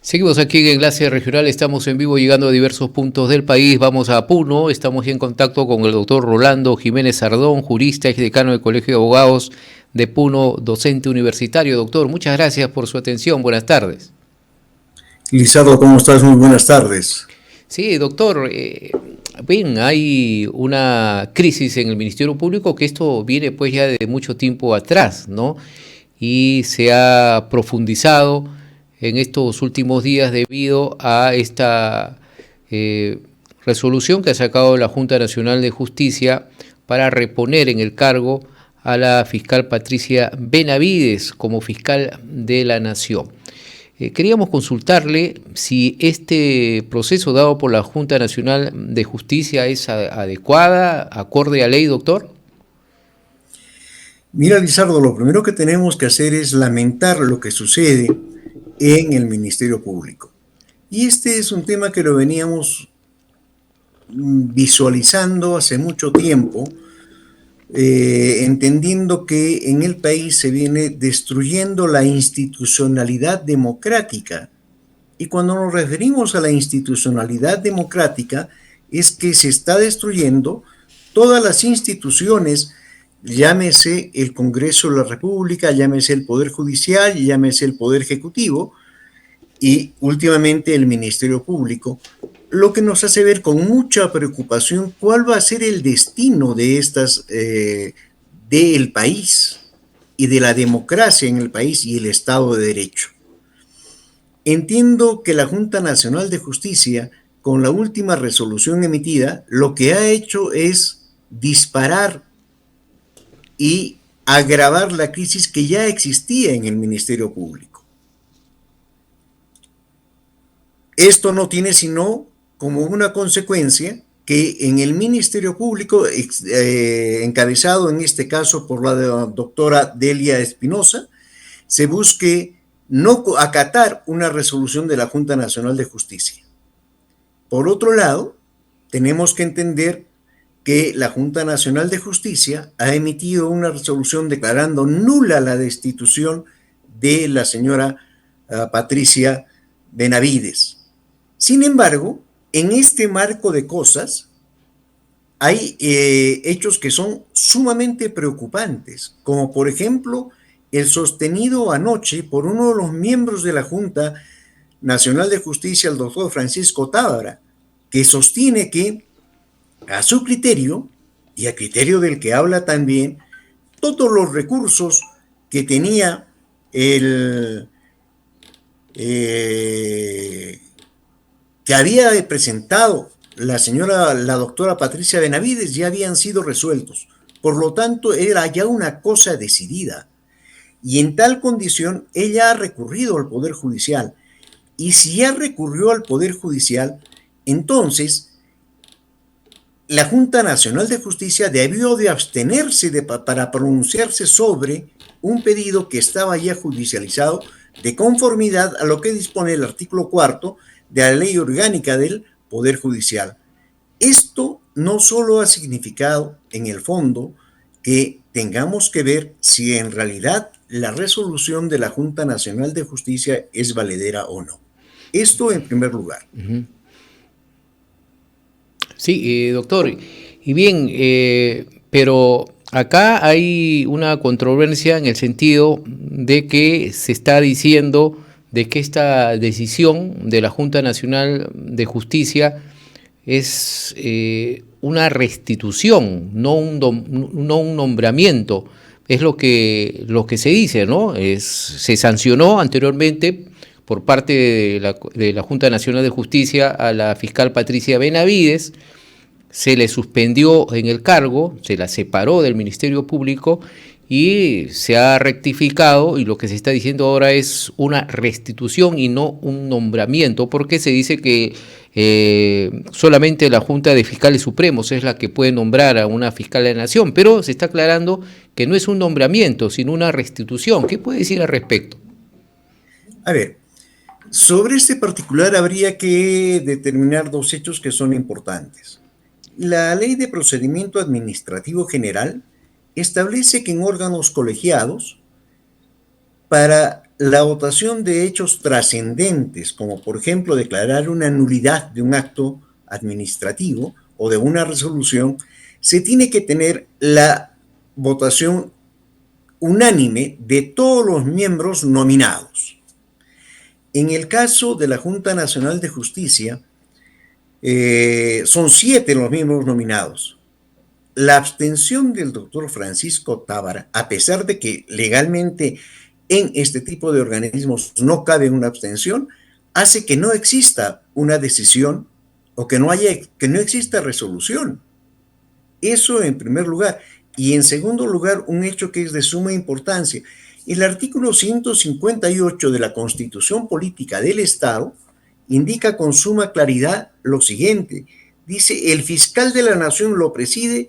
Seguimos aquí en Enlace Regional, estamos en vivo llegando a diversos puntos del país. Vamos a Puno, estamos en contacto con el doctor Rolando Jiménez Sardón, jurista, exdecano del Colegio de Abogados de Puno, docente universitario. Doctor, muchas gracias por su atención, buenas tardes. Lizardo, ¿cómo estás? Muy buenas tardes. Sí, doctor, bien, hay una crisis en el Ministerio Público que esto viene pues ya de mucho tiempo atrás, ¿no? Y se ha profundizado en estos últimos días debido a esta eh, resolución que ha sacado la Junta Nacional de Justicia para reponer en el cargo a la fiscal Patricia Benavides como fiscal de la Nación. Queríamos consultarle si este proceso dado por la Junta Nacional de Justicia es adecuada, acorde a ley, doctor. Mira, Lizardo, lo primero que tenemos que hacer es lamentar lo que sucede en el Ministerio Público. Y este es un tema que lo veníamos visualizando hace mucho tiempo, entendiendo que en el país se viene destruyendo la institucionalidad democrática. Y cuando nos referimos a la institucionalidad democrática, es que se está destruyendo todas las instituciones, llámese el Congreso de la República, llámese el Poder Judicial, llámese el Poder Ejecutivo y últimamente el Ministerio Público, lo que nos hace ver con mucha preocupación cuál va a ser el destino de estas, del país y de la democracia en el país y el Estado de Derecho. Entiendo que la Junta Nacional de Justicia, con la última resolución emitida, lo que ha hecho es disparar y agravar la crisis que ya existía en el Ministerio Público. Esto no tiene sino como una consecuencia que en el Ministerio Público, encabezado en este caso por la doctora Delia Espinosa, se busque no acatar una resolución de la Junta Nacional de Justicia. Por otro lado, tenemos que entender que la Junta Nacional de Justicia ha emitido una resolución declarando nula la destitución de la señora Patricia Benavides. Sin embargo, en este marco de cosas, hay hechos que son sumamente preocupantes, como por ejemplo el sostenido anoche por uno de los miembros de la Junta Nacional de Justicia, el doctor Francisco Tábara, que sostiene que a su criterio y a criterio del que habla también, todos los recursos que tenía el que había presentado la doctora Patricia Benavides ya habían sido resueltos. Por lo tanto, era ya una cosa decidida. Y en tal condición, ella ha recurrido al Poder Judicial. Y si ya recurrió al Poder Judicial, entonces la Junta Nacional de Justicia debió de abstenerse para pronunciarse sobre un pedido que estaba ya judicializado de conformidad a lo que dispone el artículo 4 de la Ley Orgánica del Poder Judicial. Esto no solo ha significado, en el fondo, que tengamos que ver si en realidad la resolución de la Junta Nacional de Justicia es valedera o no. Esto en primer lugar. Sí, doctor, y bien, pero acá hay una controversia en el sentido de que se está diciendo de que esta decisión de la Junta Nacional de Justicia es una restitución, no un nombramiento. Es lo que se dice, ¿no? Se sancionó anteriormente por parte de la Junta Nacional de Justicia a la fiscal Patricia Benavides, se le suspendió en el cargo, se la separó del Ministerio Público y se ha rectificado, y lo que se está diciendo ahora es una restitución y no un nombramiento, porque se dice que solamente la Junta de Fiscales Supremos es la que puede nombrar a una fiscal de la Nación, pero se está aclarando que no es un nombramiento, sino una restitución. ¿Qué puede decir al respecto? A ver, sobre este particular habría que determinar dos hechos que son importantes. La Ley de Procedimiento Administrativo General establece que en órganos colegiados, para la votación de hechos trascendentes, como por ejemplo declarar una nulidad de un acto administrativo o de una resolución, se tiene que tener la votación unánime de todos los miembros nominados. En el caso de la Junta Nacional de Justicia, son 7 los miembros nominados. La abstención del doctor Francisco Tábara, a pesar de que legalmente en este tipo de organismos no cabe una abstención, hace que no exista una decisión o que no exista resolución. Eso en primer lugar. Y en segundo lugar, un hecho que es de suma importancia. El artículo 158 de la Constitución Política del Estado indica con suma claridad lo siguiente. Dice, el fiscal de la Nación lo preside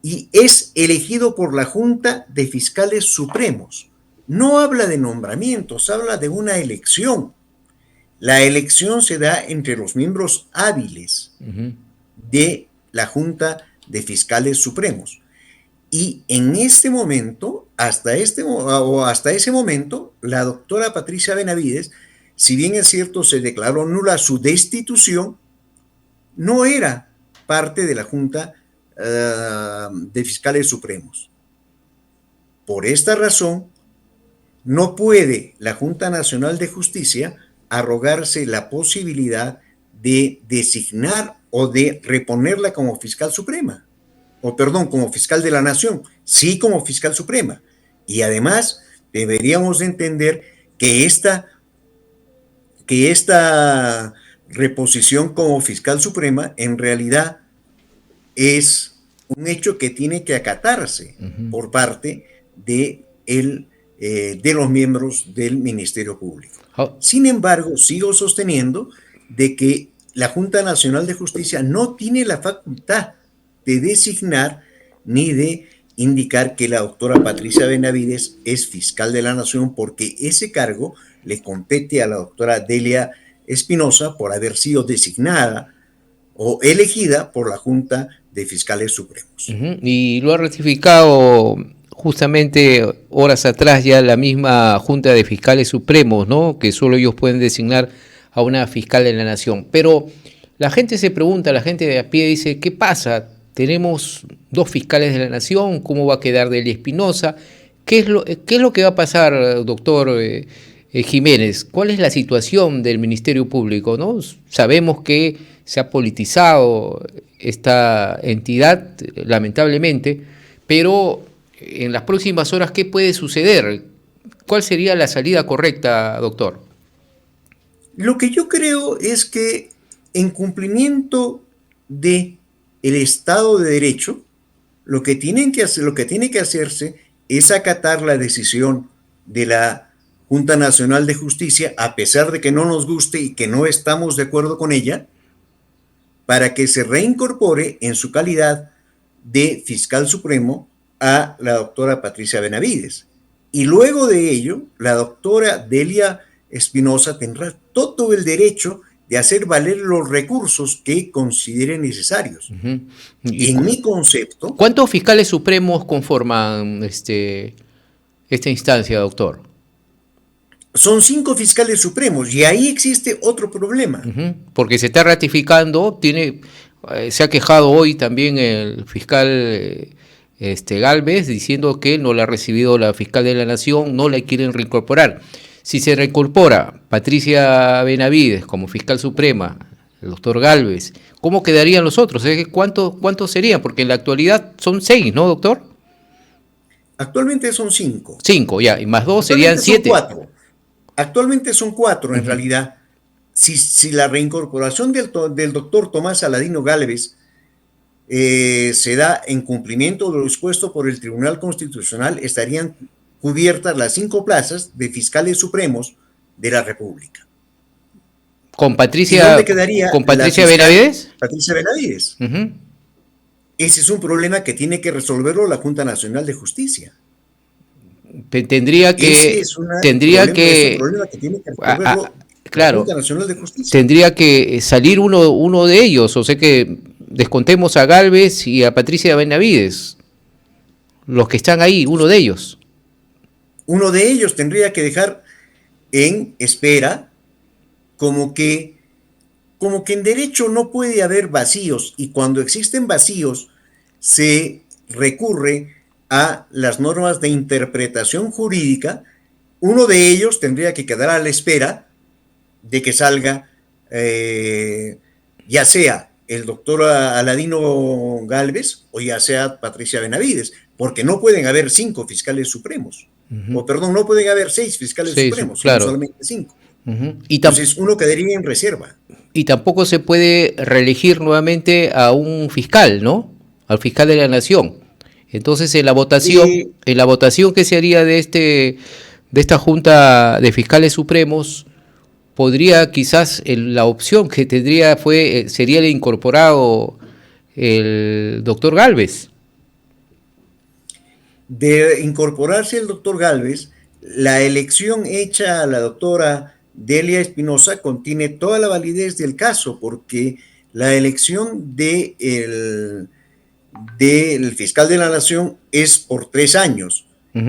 y es elegido por la Junta de Fiscales Supremos. No habla de nombramientos, habla de una elección. La elección se da entre los miembros hábiles de la Junta de Fiscales Supremos. Y en este momento, hasta ese momento, la doctora Patricia Benavides, si bien es cierto se declaró nula su destitución, no era parte de la Junta de Fiscales Supremos. Por esta razón, no puede la Junta Nacional de Justicia arrogarse la posibilidad de designar o de reponerla como fiscal suprema, como fiscal de la Nación, sí como fiscal suprema. Y además deberíamos de entender que esta reposición como fiscal suprema en realidad es un hecho que tiene que acatarse por parte de los miembros del Ministerio Público. Sin embargo, sigo sosteniendo de que la Junta Nacional de Justicia no tiene la facultad de designar ni de indicar que la doctora Patricia Benavides es fiscal de la Nación, porque ese cargo le compete a la doctora Delia Espinosa por haber sido designada o elegida por la Junta de Fiscales Supremos. Y lo ha ratificado justamente horas atrás ya la misma Junta de Fiscales Supremos, ¿no? Que solo ellos pueden designar a una fiscal de la Nación. Pero la gente se pregunta, la gente de a pie dice, ¿qué pasa? Tenemos 2 fiscales de la Nación, ¿cómo va a quedar Delia Espinosa? ¿Qué es lo que va a pasar, doctor Jiménez? ¿Cuál es la situación del Ministerio Público, ¿no? Sabemos que se ha politizado esta entidad, lamentablemente, pero en las próximas horas, ¿qué puede suceder? ¿Cuál sería la salida correcta, doctor? Lo que yo creo es que en cumplimiento de el Estado de Derecho, lo que tiene que hacerse es acatar la decisión de la Junta Nacional de Justicia, a pesar de que no nos guste y que no estamos de acuerdo con ella, para que se reincorpore en su calidad de fiscal supremo a la doctora Patricia Benavides. Y luego de ello, la doctora Delia Espinosa tendrá todo el derecho de hacer valer los recursos que considere necesarios. En mi concepto... ¿Cuántos fiscales supremos conforman esta instancia, doctor? Son 5 fiscales supremos y ahí existe otro problema. Porque se está ratificando, se ha quejado hoy también el fiscal Gálvez diciendo que no la ha recibido la fiscal de la Nación, no la quieren reincorporar. Si se reincorpora Patricia Benavides como fiscal suprema, el doctor Gálvez, ¿cómo quedarían los otros? ¿Cuántos serían? Porque en la actualidad son 6, ¿no, doctor? Actualmente son 5. 5, ya, y más 2 serían 7. Actualmente son 4 en realidad. Si la reincorporación del doctor Tomás Aladino Gálvez se da en cumplimiento de lo dispuesto por el Tribunal Constitucional, estarían cubiertas las 5 plazas de fiscales supremos de la República. ¿Con Patricia, ¿dónde quedaría con Patricia Benavides? Patricia Benavides. Ese es un problema que tiene que resolverlo la Junta Nacional de Justicia. Tendría que salir uno de ellos, o sea que descontemos a Gálvez y a Patricia Benavides, los que están ahí, uno de ellos. Uno de ellos tendría que dejar en espera, como que, como que en derecho no puede haber vacíos, y cuando existen vacíos se recurre a las normas de interpretación jurídica. Uno de ellos tendría que quedar a la espera de que salga, ya sea el doctor Aladino Gálvez o ya sea Patricia Benavides, porque no pueden haber 5 fiscales supremos, o perdón, no pueden haber 6 fiscales Sí, supremos, sino claro. solamente 5. Y, Entonces uno quedaría en reserva. y tampoco se puede reelegir nuevamente a un fiscal, ¿no? Al fiscal de la nación. Entonces, Y en la votación que se haría de esta Junta de Fiscales Supremos, podría quizás la opción que tendría sería el incorporado el doctor Gálvez. de incorporarse el doctor Gálvez, la elección hecha a la doctora Delia Espinosa contiene toda la validez del caso, porque la elección del fiscal de la nación es por 3 años,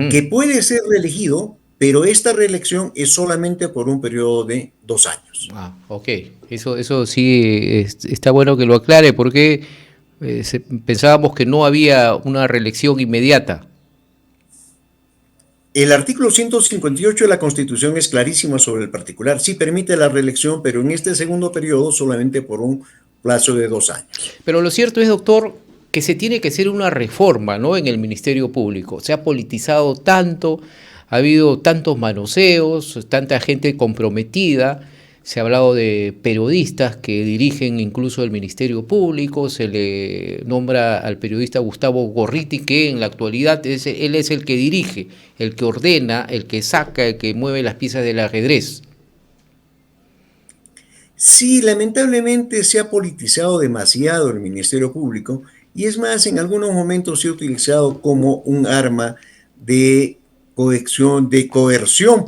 que puede ser reelegido, pero esta reelección es solamente por un periodo de 2 años. Ok, eso sí está bueno que lo aclare, porque pensábamos que no había una reelección inmediata. El artículo 158 de la Constitución es clarísimo sobre el particular. Sí permite la reelección, pero en este segundo periodo solamente por un plazo de 2 años. Pero lo cierto es, doctor, que se tiene que hacer una reforma, ¿no?, en el Ministerio Público. Se ha politizado tanto, ha habido tantos manoseos, tanta gente comprometida. Se ha hablado de periodistas que dirigen incluso el Ministerio Público. Se le nombra al periodista Gustavo Gorriti, que en la actualidad él es el que dirige, el que ordena, el que saca, el que mueve las piezas del ajedrez. Sí, lamentablemente se ha politizado demasiado el Ministerio Público, y es más, en algunos momentos se ha utilizado como un arma de coerción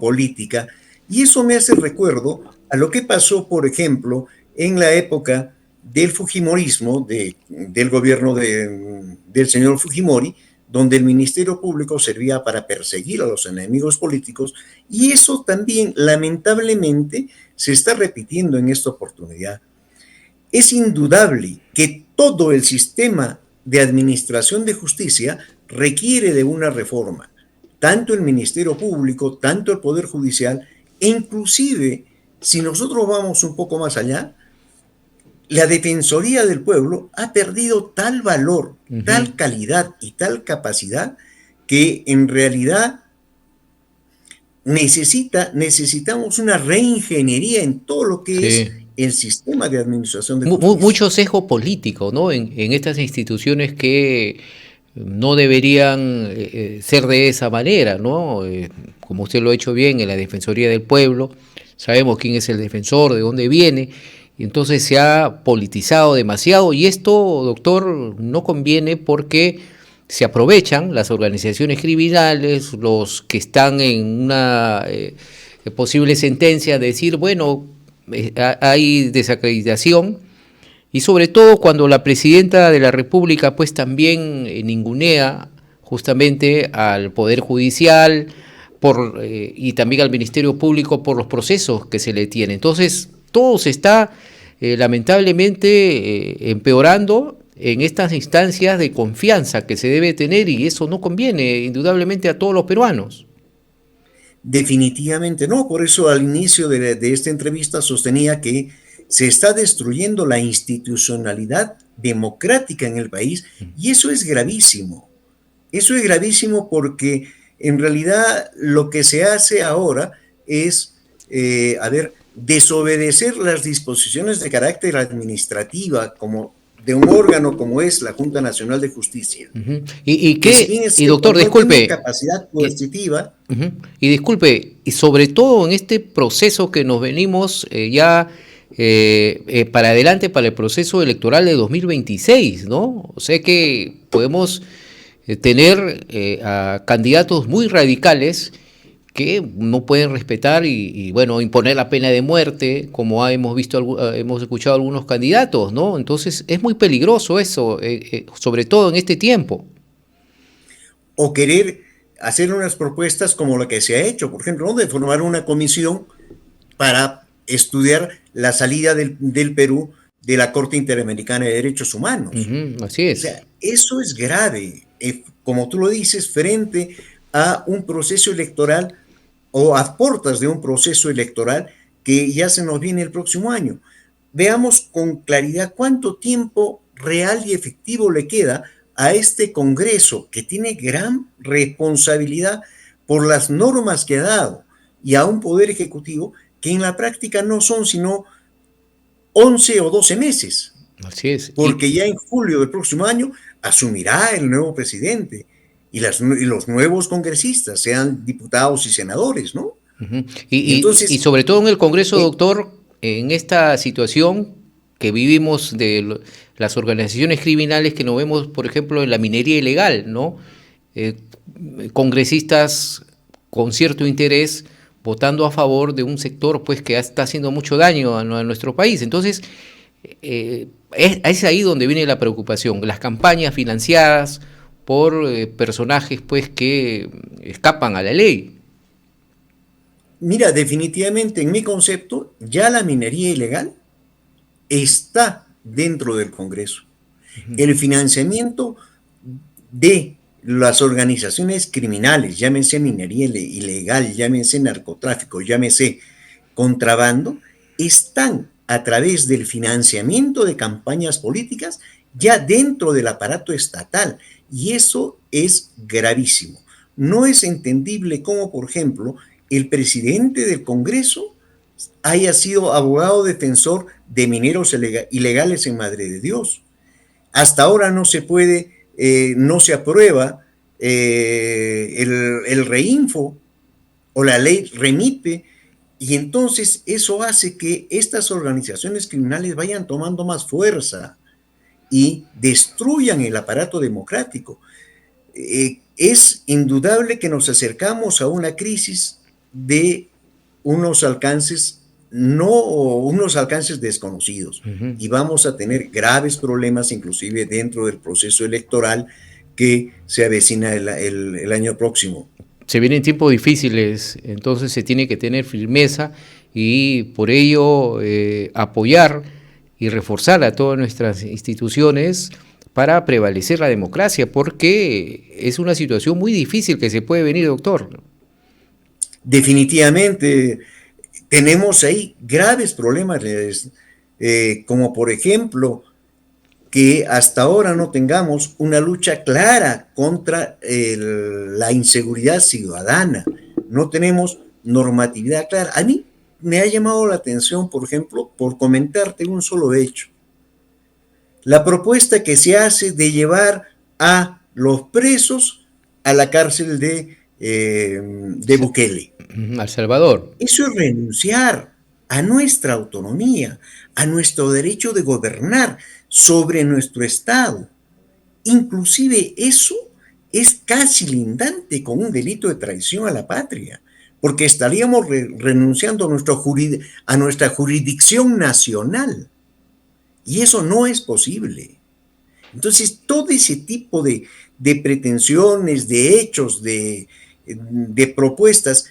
política, y eso me hace recuerdo a lo que pasó, por ejemplo, en la época del Fujimorismo, del gobierno del señor Fujimori, donde el Ministerio Público servía para perseguir a los enemigos políticos, y eso también lamentablemente se está repitiendo en esta oportunidad. Es indudable que todo el sistema de administración de justicia requiere de una reforma, tanto el Ministerio Público, tanto el Poder Judicial, e inclusive, si nosotros vamos un poco más allá, la Defensoría del Pueblo ha perdido tal valor, tal calidad y tal capacidad, que en realidad necesitamos una reingeniería en todo lo que es Sí. el sistema de administración de justicia. Mucho sesgo político, ¿no?, en estas instituciones que no deberían ser de esa manera, ¿no? Como usted lo ha hecho bien en la Defensoría del Pueblo, sabemos quién es el defensor, de dónde viene, y entonces se ha politizado demasiado, y esto, doctor, no conviene, porque se aprovechan las organizaciones criminales, los que están en una posible sentencia, de decir, bueno, hay desacreditación, y sobre todo cuando la presidenta de la República pues también ningunea justamente al Poder Judicial y también al Ministerio Público por los procesos que se le tienen. Entonces todo se está lamentablemente empeorando en estas instancias de confianza que se debe tener, y eso no conviene indudablemente a todos los peruanos. Definitivamente no, por eso al inicio de esta entrevista sostenía que se está destruyendo la institucionalidad democrática en el país, y eso es gravísimo. Eso es gravísimo porque en realidad lo que se hace ahora es, desobedecer las disposiciones de carácter administrativa como de un órgano como es la Junta Nacional de Justicia. Que si bien es Y cierto, doctor, no tiene disculpe, capacidad coercitiva. y disculpe, y sobre todo en este proceso que nos venimos para adelante, para el proceso electoral de 2026, ¿no? O sea que podemos tener a candidatos muy radicales que no pueden respetar y bueno, imponer la pena de muerte, como hemos escuchado algunos candidatos, ¿no? Entonces es muy peligroso eso, sobre todo en este tiempo. O querer hacer unas propuestas como la que se ha hecho, por ejemplo, ¿no? De formar una comisión para estudiar la salida del Perú de la Corte Interamericana de Derechos Humanos. Así O es. sea, eso es grave, como tú lo dices, frente a un proceso electoral o a puertas de un proceso electoral que ya se nos viene el próximo año. Veamos con claridad cuánto tiempo real y efectivo le queda a este Congreso, que tiene gran responsabilidad por las normas que ha dado, y a un Poder Ejecutivo que en la práctica no son sino 11 o 12 meses, Así es. porque ya en julio del próximo año asumirá el nuevo presidente y los nuevos congresistas, sean diputados y senadores, ¿no? Ujú. Y Y entonces, sobre todo en el Congreso, eh, doctor, en esta situación que vivimos de las organizaciones criminales que nos vemos, por ejemplo, en la minería ilegal, ¿no? Eh, Congresistas con cierto interés votando a favor de un sector pues que está haciendo mucho daño a nuestro país. Entonces, es ahí donde viene la preocupación, las campañas financiadas por personajes pues que escapan a la ley. mira, definitivamente en mi concepto, ya la minería ilegal está dentro del Congreso. El financiamiento de las organizaciones criminales, llámese minería ilegal, llámese narcotráfico, llámese contrabando, están a través del financiamiento de campañas políticas ya dentro del aparato estatal. Y eso es gravísimo. No es entendible cómo, por ejemplo, el presidente del Congreso haya sido abogado defensor de mineros ilegales en Madre de Dios. Hasta ahora no se puede, no se aprueba el reinfo o la ley remite, y entonces eso hace que estas organizaciones criminales vayan tomando más fuerza y destruyan el aparato democrático. Es indudable que nos acercamos a una crisis de unos alcances, no unos alcances desconocidos, Ujú. y vamos a tener graves problemas inclusive dentro del proceso electoral que se avecina el año próximo. Se vienen tiempos difíciles, entonces se tiene que tener firmeza y por ello apoyar y reforzar a todas nuestras instituciones para prevalecer la democracia, porque es una situación muy difícil que se puede venir, doctor. Definitivamente tenemos ahí graves problemas, como por ejemplo que hasta ahora no tengamos una lucha clara contra la inseguridad ciudadana. No tenemos normatividad clara. A mí me ha llamado la atención, por ejemplo, por comentarte un solo hecho. La propuesta que se hace de llevar a los presos a la cárcel de Bukele. Al Salvador. Eso es renunciar a nuestra autonomía, a nuestro derecho de gobernar sobre nuestro Estado. Inclusive eso es casi lindante con un delito de traición a la patria, porque estaríamos renunciando a nuestra jurisdicción nacional, y eso no es posible. Entonces, todo ese tipo de pretensiones, de hechos, de propuestas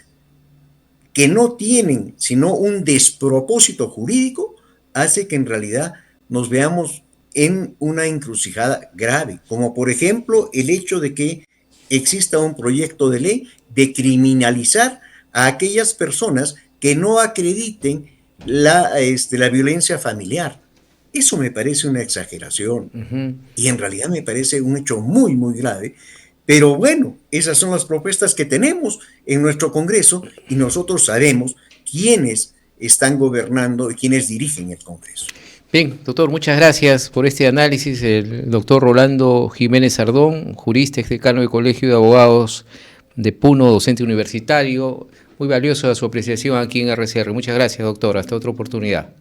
que no tienen sino un despropósito jurídico, hace que en realidad nos veamos en una encrucijada grave, como por ejemplo el hecho de que exista un proyecto de ley de criminalizar a aquellas personas que no acrediten la violencia familiar. Eso me parece una exageración y en realidad me parece un hecho muy, muy grave. Pero bueno, esas son las propuestas que tenemos en nuestro Congreso y nosotros sabemos quiénes están gobernando y quiénes dirigen el Congreso. Bien, doctor, muchas gracias por este análisis. El doctor Rolando Jiménez Sardón, jurista, exdecano del Colegio de Abogados de Puno, docente universitario. Muy valiosa su apreciación aquí en RCR. Muchas gracias, doctor. Hasta otra oportunidad.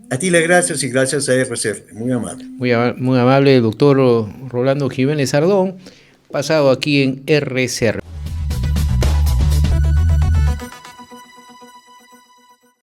A ti las gracias y gracias a RCR. Muy amable. Muy amable el doctor Rolando Jiménez Sardón, pasado aquí en RCR.